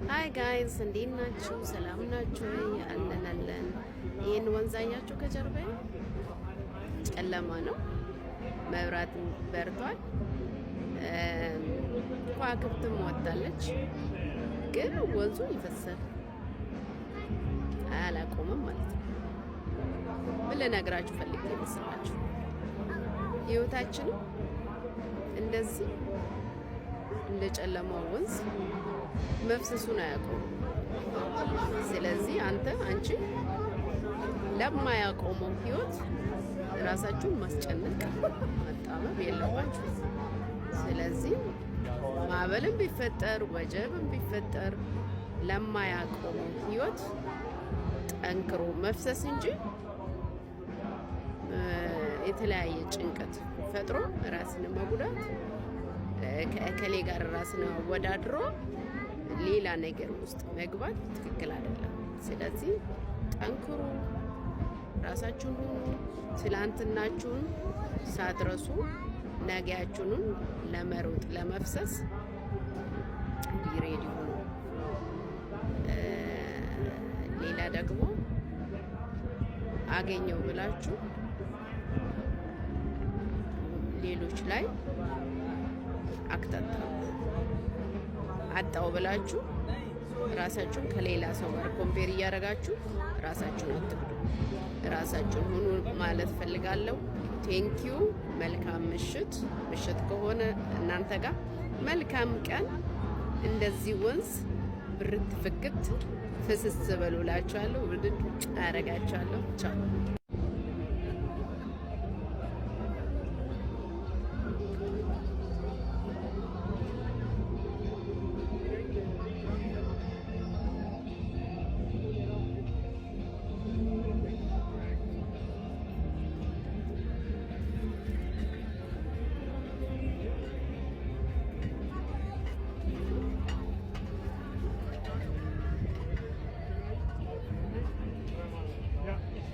ሃይ ጋይስ እንዴት ናችሁ? ሰላም ናችሁ? አለን። ይሄን ወንዝ አያችሁ? ከጀርባዬ ጨለማ ነው፣ መብራት በርቷል፣ ከዋክብትም ወጣለች፣ ግን ወንዙ ይፈሳል፣ አላቆምም ማለት ነው። ምን ልነግራችሁ ፈልጌ ይመስላችሁ? ህይወታችንም እንደዚህ እንደ ጨለማው ወንዝ መፍሰሱን አያቆምም። ስለዚህ አንቺ ለማያቆመው ህይወት ራሳችሁን ማስጨነቅ መጣመም የለባችሁ። ስለዚህ ማዕበልም ቢፈጠር ወጀብም ቢፈጠር ለማያቆመው ህይወት ጠንክሮ መፍሰስ እንጂ የተለያየ ጭንቀት ፈጥሮ ራስን መጉዳት ከእከሌ ጋር ራስን አወዳድሮ ሌላ ነገር ውስጥ መግባት ትክክል አይደለም። ስለዚህ ጠንክሩ፣ ራሳችሁን ሁኑ። ትላንትናችሁን ሳትረሱ ነገያችሁን ለመሮጥ ለመፍሰስ ቢሬዲ ሁኑ። ሌላ ደግሞ አገኘው ብላችሁ ሌሎች ላይ አክታታ አጣው ብላችሁ ራሳችሁን ከሌላ ሰው ጋር ኮምፔር እያደረጋችሁ ራሳችሁን አትግዱ። ራሳችሁን ሁኑ ማለት ፈልጋለሁ። ቴንኪዩ። መልካም ምሽት ከሆነ እናንተ ጋር መልካም ቀን። እንደዚህ ወንዝ ብርት ፍክት ፍስስ በሉላችኋለሁ። ብድግ አረጋችኋለሁ። ቻው።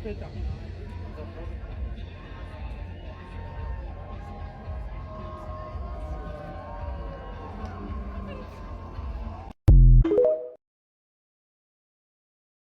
Später.